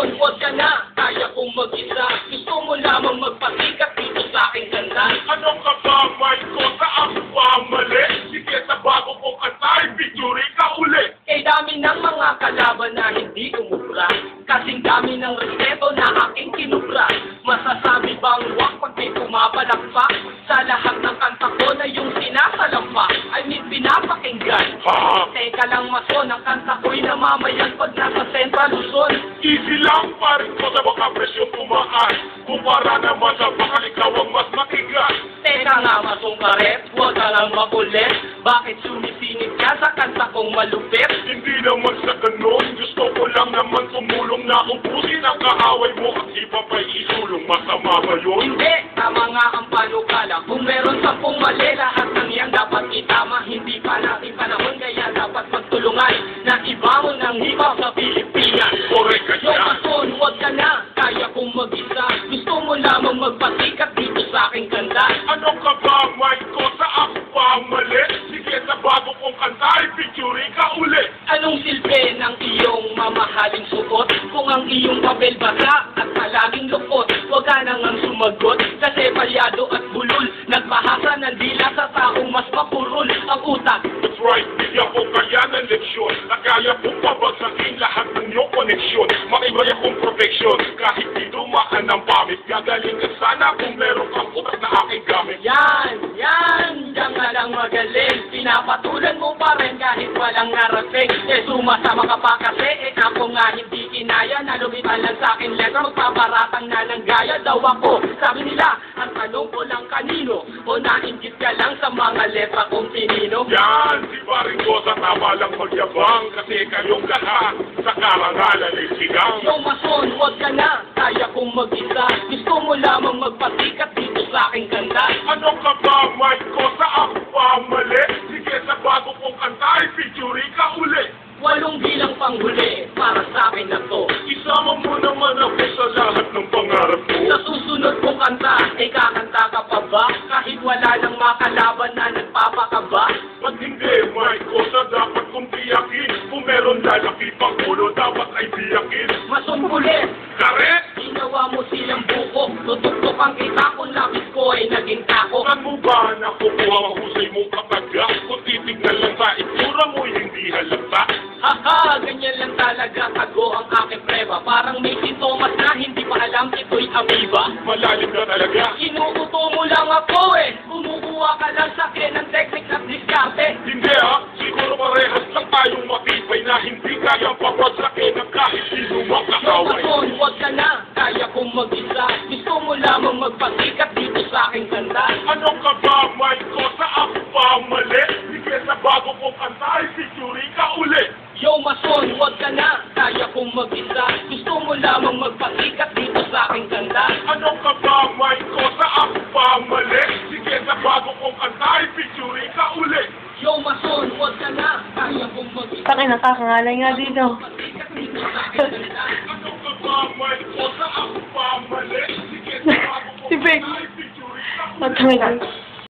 mason, huwag ka na, kaya kong mag-isa. Gusto mo lamang magpasikat dito sa aking ganda. Ano ka ba, Marco? Saan pa mali? Sige, sa bago kong kantay, picture ka uli. Kay dami ng mga kalaban na hindi umubra, kasing dami ng respeto na aking kinubra. Masasabi bang wag pag may pumapalakpak? Sa lahat ng kanta ko na yung sinasalampak, I mean pinapakinggan. Teka lang mason, ang kanta ko'y namamayan pag nasa Central Luzon. Easy lang pa rin ko sa baka presyo tumaan. Kumpara naman sa bakal ikaw ang mas makigas. Teka nga masong karet, huwag ka lang makulit. Bakit sumisingit ka sa kanta kong malupit? Hindi naman sa ganun, gusto ko lang naman tumulong na ubusin ang kaaway mo at iba pa'y isulong. Masama ba yun? Hindi, tama nga ang panukala. Kung meron 10 mali, lahat ng yan dapat itama. Hindi pa natin panahon, kaya dapat magtulungan na ibamon ng hip-hop sa Pilipinas. Correct ka Yung dyan. mason, huwag ka na, kaya kong mag-isa. Gusto mo lamang magpasikat dito sa aking ganda. Ano ka ba, Marco? Sa ako pa mali? Sige, sa bago kong kantay, picture ka uli. Anong silbi ng iyong mamahaling suot? Kung ang iyong papel basa at palaging lukot, huwag ka nang sumagot. Kasi palyado at bulol, nagpahasa ng dila sa taong mas mapurol ang utak. That's right, bigyan ko kaya ng leksyon. Nakaya kong pabagsakin lahat ng iyong koneksyon. Maibay akong protection, kahit di dumaan ang pamit. Gagaling ka sana kung meron kang utak na aking gamit. Yan, diyan ka lang magaling. Pinapatulan mo pa rin kahit walang narating. Sumasama ka pa kasi, ako nga hindi kinaya. Na lumitan lang sa akin letra, magpaparatang na ng gaya daw ako. Sabi nila, ang tanong ko lang kanino, o nainggit ka lang sa mga letra kong pinino. Yan, si Baringo sa tama lang magyabang. Kasi kayong lahat sa karangalan ay sigang. Yung mason, huwag ka na, kaya kong mag-isa. Gusto mo lamang magpasikat dito sa aking ganda. Ano ka ba, Marco? Sa ako pa mali? Sige, sa bago kong kantay, picture ka uli. 8 bilang panghuli para sa akin na to. Isama mo naman ako sa lahat ng pangarap mo. Sa susunod kong kanta, kakanta ka pa ba? Kahit wala nang makalaban na nagpapakaba. Pag hindi, Marco, sa dapat kong tiyakin. Kung meron lalaki pang ulo, dapat ay tiyakin. Mason ulit, Karet! ginawa mo silang buko. Tutuktok ang kita kung lapis ko ay naging tako. Saan mo ba nakukuha ang husay mong kataga? Kung titignan lang sa itsura mo, hindi halata. Haha, ganyan lang talaga tago ang aking preba. Parang may sintomas na hindi pa alam ito'y amoeba. Malalim ka talaga. Inuuto mo lang ako kumukuha ka lang sa akin ng technique at diskarte. Hindi siguro parehas lang tayong matibay na hindi kayang pabagsakin ng kahit sino Yung makakaway. mason, huwag ka na, kaya kong mag-isa. Gusto mo lamang magpasikat dito sa aking ganda. Ano ka ba, Marco? Sa ako pa mali? Sige, sa bago kong kantay, picture ka uli. Yo mason, huwag ka na, kaya kong mag-isa. Gusto mo lamang magpasikat dito sa aking ganda. Ano ka ba, Marco? Sa ako pa mali? Sige, sa bago kong kantay, picture ka uli. Yo mason, huwag ka na, kaya kong mag-isa. Taki, nakakangalay nga dito. Magpasikat dito sa aking ganda. Ano ka ba, Marco? Sa ako pa mali? Sige, sa bago kong Si Vic. kantay, picture ka uli. Matangin.